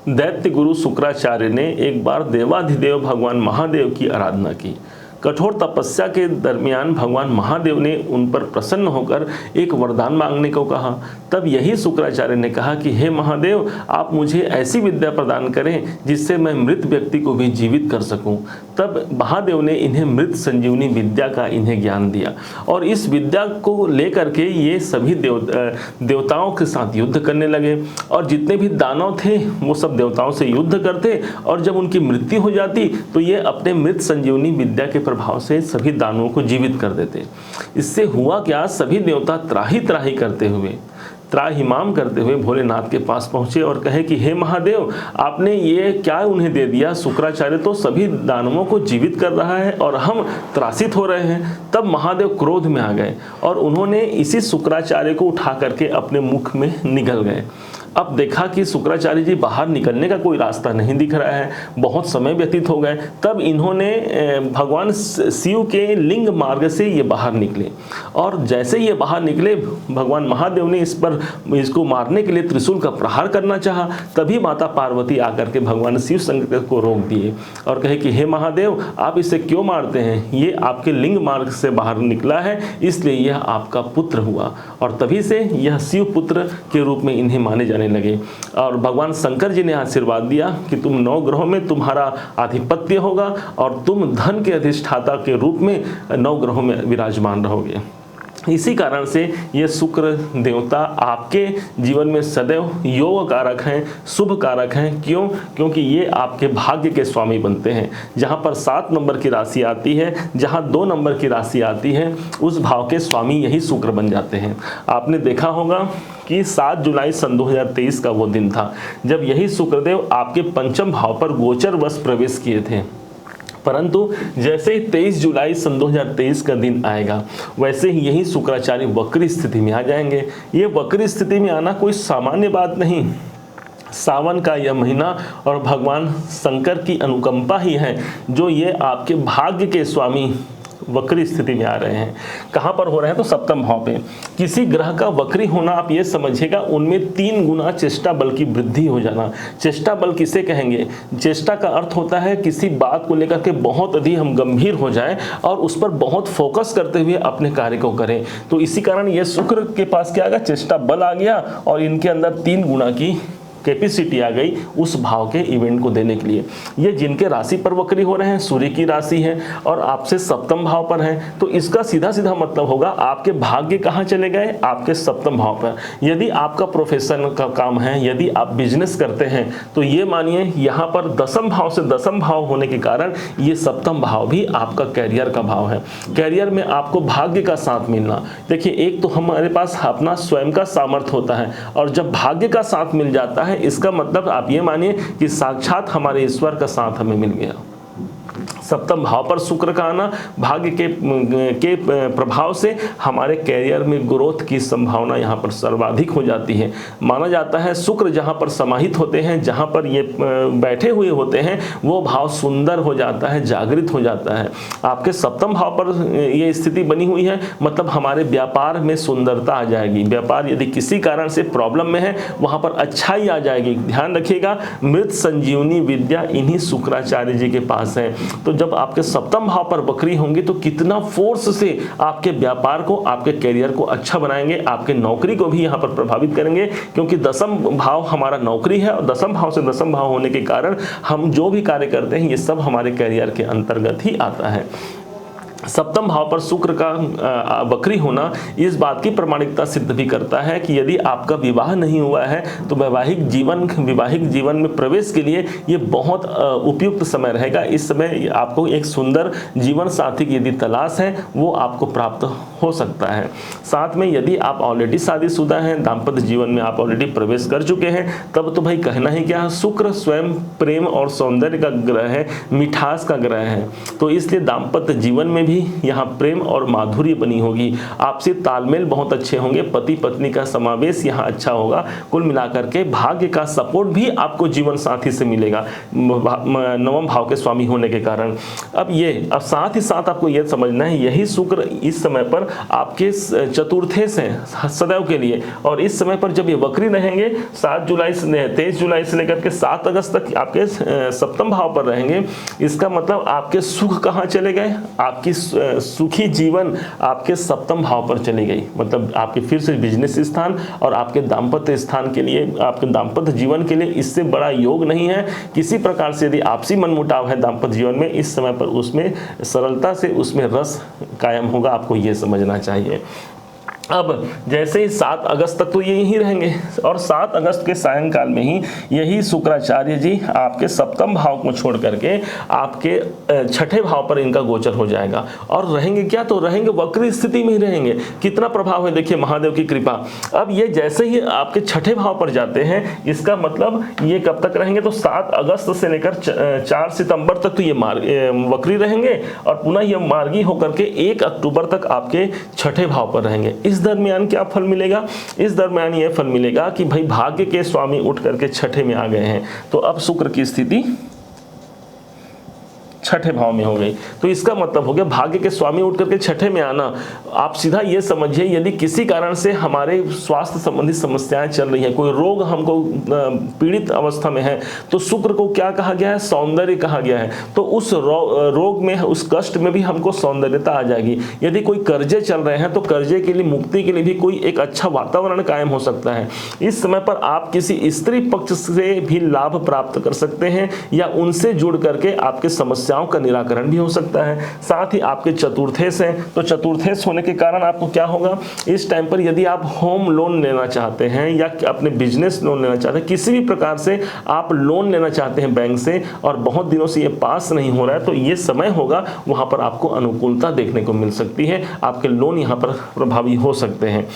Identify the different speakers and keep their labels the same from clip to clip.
Speaker 1: दैत्य गुरु शुक्राचार्य ने एक बार देवाधिदेव भगवान महादेव की आराधना की। कठोर तपस्या के दरमियान भगवान महादेव ने उन पर प्रसन्न होकर एक वरदान मांगने को कहा। तब यही शुक्राचार्य ने कहा कि हे महादेव, आप मुझे ऐसी विद्या प्रदान करें जिससे मैं मृत व्यक्ति को भी जीवित कर सकूं। तब महादेव ने इन्हें मृत संजीवनी विद्या का इन्हें ज्ञान दिया और इस विद्या को लेकर के ये सभी देवताओं के साथ युद्ध करने लगे और जितने भी दानव थे वो सब देवताओं से युद्ध करते और जब उनकी मृत्यु हो जाती तो ये अपने मृत संजीवनी विद्या के प्रभाव से सभी दानवों को जीवित कर देते। इससे हुआ क्या, सभी देवता त्राही त्राही करते हुए त्राहिमाम करते हुए भोलेनाथ के पास पहुंचे और कहे कि हे महादेव, आपने ये क्या उन्हें दे दिया? शुक्राचार्य तो सभी दानवों को जीवित कर रहा है और हम त्रासित हो रहे हैं। तब महादेव क्रोध में आ गए और उन्होंने इसी शुक्राचार्य को उठा करके अपने मुख में निगल गए। अब देखा कि शुक्राचार्य जी बाहर निकलने का कोई रास्ता नहीं दिख रहा है, बहुत समय व्यतीत हो गए। तब इन्होंने भगवान शिव के लिंग मार्ग से ये बाहर निकले और जैसे ये बाहर निकले भगवान महादेव ने इसको मारने के लिए त्रिशूल का प्रहार करना चाहा। तभी माता पार्वती आकर के भगवान शिव शंकर को रोक दिए और कहे कि हे महादेव, आप इसे क्यों मारते हैं? ये आपके लिंग मार्ग से बाहर निकला है, इसलिए यह आपका पुत्र हुआ। और तभी से यह शिव पुत्र के रूप में इन्हें माने जाने लगे। और भगवान शंकर जी ने आशीर्वाद दिया कि तुम 9 ग्रहों में तुम्हारा आधिपत्य होगा और तुम धन के अधिष्ठाता के रूप में 9 ग्रहों में विराजमान रहोगे। इसी कारण से ये शुक्र देवता आपके जीवन में सदैव योग कारक हैं, शुभ कारक हैं। क्यों? क्योंकि ये आपके भाग्य के स्वामी बनते हैं। जहाँ पर 7 नंबर की राशि आती है, जहाँ 2 नंबर की राशि आती है, उस भाव के स्वामी यही शुक्र बन जाते हैं। आपने देखा होगा कि 7 जुलाई सन 2023 का वो दिन था जब यही शुक्रदेव आपके पंचम भाव पर गोचर वश प्रवेश किए थे। परंतु जैसे ही 23 जुलाई सन 2023 का दिन आएगा वैसे ही यही शुक्राचार्य वक्री स्थिति में आ जाएंगे। ये वक्री स्थिति में आना कोई सामान्य बात नहीं, सावन का यह महीना और भगवान शंकर की अनुकंपा ही है जो ये आपके भाग्य के स्वामी वक्री स्थिति में आ रहे हैं। कहाँ पर हो रहे हैं? तो सप्तम भाव पे। किसी ग्रह का वक्री होना आप ये समझिएगा उनमें 3 गुना चेष्टा बल की वृद्धि हो जाना। चेष्टा बल किसे कहेंगे? चेष्टा का अर्थ होता है किसी बात को लेकर के बहुत अधिक हम गंभीर हो जाएं और उस पर बहुत फोकस करते हुए अपने कार्य को करें। तो इसी कारण ये शुक्र के पास क्या आ गया? चेष्टा बल आ गया और इनके अंदर 3 गुना की कैपेसिटी आ गई उस भाव के इवेंट को देने के लिए। ये जिनके राशि पर वक्री हो रहे हैं, सूर्य की राशि है और आपसे सप्तम भाव पर है, तो इसका सीधा सीधा मतलब होगा आपके भाग्य कहाँ चले गए? आपके सप्तम भाव पर। यदि आपका प्रोफेशन का काम है, यदि आप बिजनेस करते हैं, तो ये मानिए यहाँ पर दसम भाव से दसम भाव होने के कारण ये सप्तम भाव भी आपका कैरियर का भाव है। कैरियर में आपको भाग्य का साथ मिलना। देखिए, एक तो हमारे पास अपना स्वयं का सामर्थ्य होता है और जब भाग्य का साथ मिल जाता है इसका मतलब आप ये मानिए कि साक्षात हमारे ईश्वर का साथ हमें मिल गया। सप्तम भाव पर शुक्र का आना भाग्य के प्रभाव से हमारे कैरियर में ग्रोथ की संभावना यहाँ पर सर्वाधिक हो जाती है। माना जाता है शुक्र जहाँ पर समाहित होते हैं, जहाँ पर ये बैठे हुए होते हैं, वो भाव सुंदर हो जाता है, जागृत हो जाता है। आपके सप्तम भाव पर ये स्थिति बनी हुई है, मतलब हमारे व्यापार में सुंदरता आ जाएगी। व्यापार यदि किसी कारण से प्रॉब्लम में है वहाँ पर अच्छाई आ जाएगी। ध्यान रखिएगा, मृत संजीवनी विद्या इन्हीं शुक्राचार्य जी के पास है। तो जब आपके सप्तम भाव पर वक्री होंगे तो कितना फोर्स से आपके व्यापार को, आपके कैरियर को अच्छा बनाएंगे, आपके नौकरी को भी यहाँ पर प्रभावित करेंगे। क्योंकि दसम भाव हमारा नौकरी है और दसम भाव से दसम भाव होने के कारण हम जो भी कार्य करते हैं ये सब हमारे कैरियर के अंतर्गत ही आता है। सप्तम भाव पर शुक्र का वक्री होना इस बात की प्रामाणिकता सिद्ध भी करता है कि यदि आपका विवाह नहीं हुआ है तो वैवाहिक जीवन में प्रवेश के लिए ये बहुत उपयुक्त समय रहेगा। इस समय आपको एक सुंदर जीवन साथी की यदि तलाश है वो आपको प्राप्त हो सकता है। साथ में यदि आप ऑलरेडी शादीशुदा हैं, दाम्पत्य जीवन में आप ऑलरेडी प्रवेश कर चुके हैं, तब तो भाई कहना ही क्या। शुक्र स्वयं प्रेम और सौंदर्य का ग्रह है, मिठास का ग्रह है, तो इसलिए दाम्पत्य जीवन में भी भी यहाँ प्रेम और माधुर्य बनी होगी, आपसी तालमेल बहुत अच्छे होंगे, पति पत्नी का समावेश यहाँ अच्छा होगा। कुल मिलाकर के भाग्य का सपोर्ट भी आपको जीवन साथी से मिलेगा नवम भाव के स्वामी होने के कारण। अब साथ ही साथ आपको यह समझना है, यही शुक्र इस समय पर आपके चतुर्थे से सदैव के लिए, और इस समय पर जब ये वक्री रहेंगे 23 जुलाई से लेकर के 7 अगस्त तक आपके सप्तम भाव पर रहेंगे। इसका मतलब आपके सुख कहाँ चले गए, आपकी सुखी जीवन आपके सप्तम भाव पर चली गई, मतलब आपके फिर से बिजनेस स्थान और आपके दाम्पत्य स्थान के लिए, आपके दाम्पत्य जीवन के लिए इससे बड़ा योग नहीं है। किसी प्रकार से यदि आपसी मनमुटाव है दाम्पत्य जीवन में, इस समय पर उसमें सरलता से उसमें रस कायम होगा, आपको ये समझना चाहिए। अब जैसे ही 7 अगस्त तक तो ये यहीं रहेंगे, और 7 अगस्त के सायंकाल में ही यही शुक्राचार्य जी आपके सप्तम भाव को छोड़ करके आपके छठे भाव पर इनका गोचर हो जाएगा, और रहेंगे क्या, तो रहेंगे वक्री स्थिति में ही रहेंगे। कितना प्रभाव है देखिए महादेव की कृपा। अब ये जैसे ही आपके छठे भाव पर जाते हैं, इसका मतलब ये कब तक रहेंगे, तो 7 अगस्त से लेकर 4 सितंबर तक तो ये वक्री रहेंगे, और पुनः ये मार्गी होकर के 1 अक्टूबर तक आपके छठे भाव पर रहेंगे। इस दरमियान क्या फल मिलेगा, इस दरमियान यह फल मिलेगा कि भाई भाग्य के स्वामी उठ करके छठे में आ गए हैं, तो अब शुक्र की स्थिति छठे भाव में हो गई। तो इसका मतलब हो गया भाग्य के स्वामी उठ करके छठे में आना। आप सीधा ये समझिए, यदि किसी कारण से हमारे स्वास्थ्य संबंधी समस्याएं चल रही हैं, कोई रोग हमको पीड़ित अवस्था में है, तो शुक्र को क्या कहा गया है, सौंदर्य कहा गया है। तो उस रोग में, उस कष्ट में भी हमको सौंदर्यता आ जाएगी। यदि कोई कर्जे चल रहे हैं, तो कर्जे के लिए मुक्ति के लिए भी कोई एक अच्छा वातावरण कायम हो सकता है। इस समय पर आप किसी स्त्री पक्ष से भी लाभ प्राप्त कर सकते हैं, या उनसे जुड़ करके आपके समस्याओं का निराकरण भी हो सकता है। साथ ही आपके चतुर्थेश हैं, तो चतुर्थेश होने के कारण आपको क्या होगा, इस टाइम पर यदि आप होम लोन लेना चाहते हैं या अपने बिजनेस लोन लेना चाहते हैं, किसी भी प्रकार से आप लोन लेना चाहते हैं बैंक से, और बहुत दिनों से ये पास नहीं हो रहा है, तो ये समय होगा, वहां पर आपको अनुकूलता देखने को मिल सकती है, आपके लोन यहां पर प्रभावी हो सकते हैं।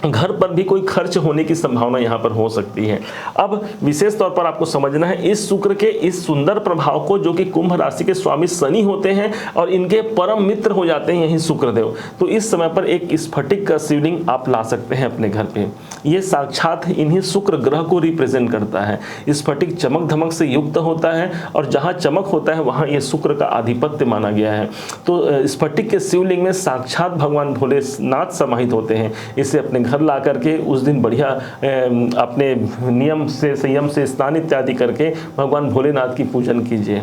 Speaker 1: घर पर भी कोई खर्च होने की संभावना यहां पर हो सकती है। अब विशेष तौर पर आपको समझना है इस शुक्र के इस सुंदर प्रभाव को, जो कि कुंभ राशि के स्वामी शनि होते हैं और इनके परम मित्र हो जाते हैं यही शुक्रदेव। तो इस समय पर एक स्फटिक का शिवलिंग आप ला सकते हैं अपने घर पे। ये साक्षात इन्हीं शुक्र ग्रह को रिप्रेजेंट करता है। स्फटिक चमक धमक से युक्त होता है, और जहां चमक होता है वहां ये शुक्र का आधिपत्य माना गया है। तो स्फटिक के शिवलिंग में साक्षात भगवान भोलेनाथ समाहित होते हैं। इसे अपने घर ला करके उस दिन बढ़िया अपने नियम से, संयम से स्नान इत्यादि करके भगवान भोलेनाथ की पूजन कीजिए।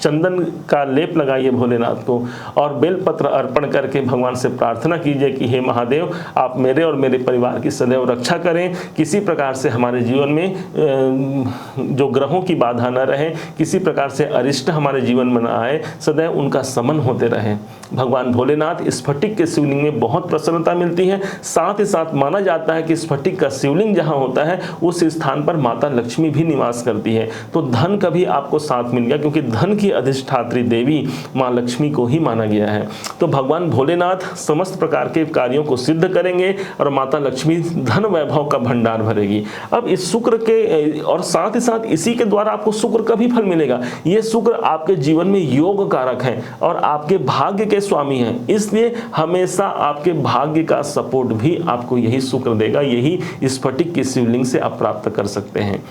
Speaker 1: चंदन का लेप लगाइए भोलेनाथ को, और बेलपत्र अर्पण करके भगवान से प्रार्थना कीजिए कि हे महादेव, आप मेरे और मेरे परिवार की सदैव रक्षा करें। किसी प्रकार से हमारे जीवन में जो ग्रहों की बाधा न रहे, किसी प्रकार से अरिष्ट हमारे जीवन में न आए, सदैव उनका समन होते रहे। भगवान भोलेनाथ स्फटिक के शिवलिंग में बहुत प्रसन्नता मिलती है। साथ ही साथ माना जाता है कि स्फटिक का शिवलिंग जहाँ होता है उस स्थान पर माता लक्ष्मी भी निवास करती है। तो धन का भी आपको साथ मिल गया, क्योंकि धन की अधिष्ठात्री देवी मां लक्ष्मी को ही माना गया है। तो भगवान भोलेनाथ समस्त प्रकार के कार्यों को सिद्ध करेंगे, और माता लक्ष्मी धन वैभव का भंडार भरेगी। अब इस शुक्र के, और साथ ही साथ इसी के द्वारा आपको शुक्र का भी फल मिलेगा। ये शुक्र आपके जीवन में योग कारक है और आपके भाग्य के स्वामी हैं, इसलिए हमेशा आपके भाग्य का सपोर्ट भी आपको यही शुक्र देगा। यही स्फटिक की शिवलिंग से आप प्राप्त कर सकते हैं।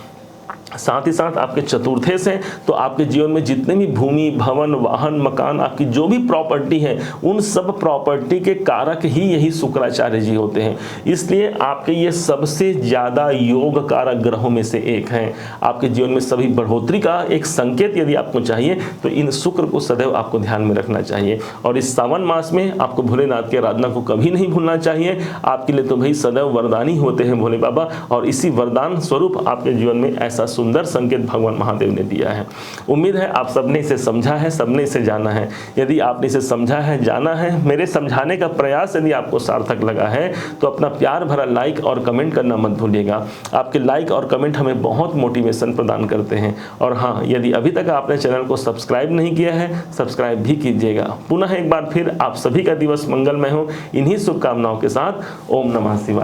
Speaker 1: साथ ही साथ आपके चतुर्थेश हैं, तो आपके जीवन में जितने भी भूमि, भवन, वाहन, मकान, आपकी जो भी प्रॉपर्टी है, उन सब प्रॉपर्टी के कारक ही यही शुक्राचार्य जी होते हैं। इसलिए आपके ये सबसे ज़्यादा योग कारक ग्रहों में से एक हैं। आपके जीवन में सभी बढ़ोतरी का एक संकेत यदि आपको चाहिए, तो इन शुक्र को सदैव आपको ध्यान में रखना चाहिए। और इस सावन मास में आपको भोलेनाथ की आराधना को कभी नहीं भूलना चाहिए। आपके लिए तो भाई सदैव वरदानी होते हैं भोले बाबा, और इसी वरदान स्वरूप आपके जीवन में ऐसा सुंदर संकेत भगवान महादेव ने दिया है। उम्मीद है आप सबने इसे समझा है, सबने इसे जाना है। यदि आपने इसे समझा है, जाना है, मेरे समझाने का प्रयास यदि आपको सार्थक लगा है, तो अपना प्यार भरा लाइक और कमेंट करना मत भूलिएगा। आपके लाइक और कमेंट हमें बहुत मोटिवेशन प्रदान करते हैं। और हाँ, यदि अभी तक आपने चैनल को सब्सक्राइब नहीं किया है, सब्सक्राइब भी कीजिएगा। पुनः एक बार फिर आप सभी का दिवस मंगलमय हो, इन्हीं शुभकामनाओं के साथ ओम नमः शिवाय।